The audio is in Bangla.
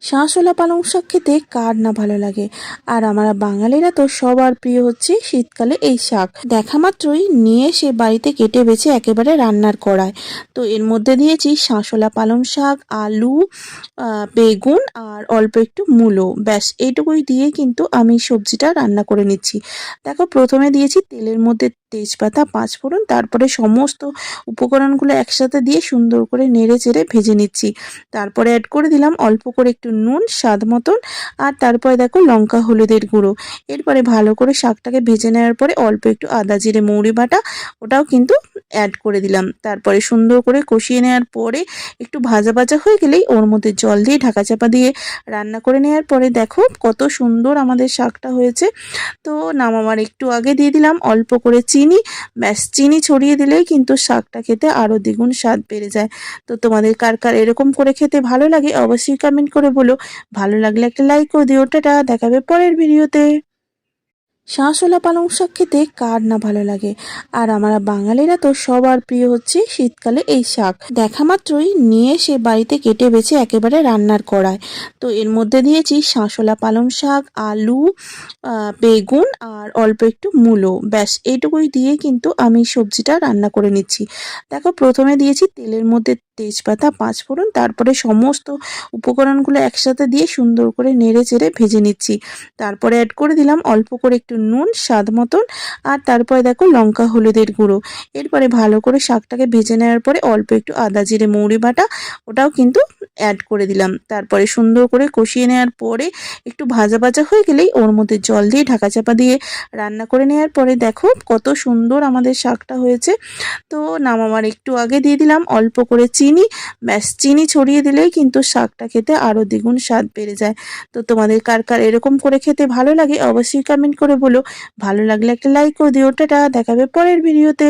শাঁসওয়ালা পালং শাক খেতে কার না ভালো লাগে। আর আমরা বাঙালিরা তো সবার প্রিয় হচ্ছে শীতকালে এই শাক। দেখা মাত্রই নিয়ে সে বাড়িতে কেটে বেছে একেবারে রান্নার কড়ায়। তো এর মধ্যে দিয়েছি শাঁসওয়ালা পালং শাক, আলু, বেগুন আর অল্প একটু মূলো, ব্যাস এইটুকুই দিয়ে কিন্তু আমি সবজিটা রান্না করে নিচ্ছি। দেখো, প্রথমে দিয়েছি তেলের মধ্যে তেজপাতা, পাঁচফোড়ন, তারপরে সমস্ত উপকরণগুলো একসাথে দিয়ে সুন্দর করে নেড়ে চেড়ে ভেজে নিচ্ছি। তারপরে অ্যাড করে দিলাম অল্প করে একটু নুন স্বাদ মতন, আর তারপরে দেখো লঙ্কা হলুদের গুঁড়ো। এরপরে ভালো করে শাকটাকে ভেজে নেওয়ার পরে অল্প একটু আদা জিরে মৌরি বাটা ওটাও কিন্তু অ্যাড করে দিলাম। তারপরে সুন্দর করে কষিয়ে নেওয়ার পরে একটু ভাজা ভাজা হয়ে গেলেই ওর মধ্যে জল দিয়ে ঢাকা চাপা দিয়ে রান্না করে নেওয়ার পরে দেখো কত সুন্দর আমাদের শাকটা হয়েছে। তো নামাবার একটু আগে দিয়ে দিলাম অল্প করে চিনি, ব্যাস চিনি ছড়িয়ে দিলেই কিন্তু শাকটা খেতে আরও দ্বিগুণ স্বাদ বেড়ে যায়। তো তোমাদের কার কার এরকম করে খেতে ভালো লাগে অবশ্যই কমেন্ট করে বলো। ভালো লাগলে একটা লাইক করে দিও। টাটা, দেখাবে পরের ভিডিওতে। শাঁসওয়ালা পালং শাক খেতে কার না ভালো লাগে। আর আমরা বাঙালিরা তো সবার প্রিয় হচ্ছে শীতকালে এই শাক। দেখা মাত্রই নিয়ে সে বাড়িতে কেটে বেছে একেবারে রান্নার কড়ায়। তো এর মধ্যে দিয়েছি শাঁসওয়ালা পালং শাক, আলু, বেগুন আর অল্প একটু মূলো, ব্যাস এইটুকুই দিয়ে কিন্তু আমি সবজিটা রান্না করে নিচ্ছি। দেখো, প্রথমে দিয়েছি তেলের মধ্যে তেজপাতা, পাঁচফোড়ন, তারপরে সমস্ত উপকরণগুলো একসাথে দিয়ে সুন্দর করে নেড়ে চেড়ে ভেজে নিচ্ছি। তারপরে অ্যাড করে দিলাম অল্প করে একটু নুন স্বাদ মতন, আর তারপরে দেখো লঙ্কা হলুদের গুঁড়ো। এরপরে ভালো করে শাকটাকে ভেজে নেওয়ার পরে অল্প একটু আদা জিরে মৌরি বাটা ওটাও কিন্তু অ্যাড করে দিলাম। তারপরে সুন্দর করে কষিয়ে নেওয়ার পরে একটু ভাজা ভাজা হয়ে গেলেই ওর মধ্যে জল দিয়ে ঢাকা চাপা দিয়ে রান্না করে নেওয়ার পরে দেখো কত সুন্দর আমাদের শাকটা হয়েছে। তো নামাবার একটু আগে দিয়ে দিলাম অল্প করে চিনি, ব্যাস চিনি ছড়িয়ে দিলেই কিন্তু শাকটা খেতে আরও দ্বিগুণ স্বাদ বেড়ে যায়। তো তোমাদের কার কার এরকম করে খেতে ভালো লাগে অবশ্যই কমেন্ট করে বলো। ভালো লাগলে একটা লাইক করে দিও। টাটা, দেখাবে পরের ভিডিওতে।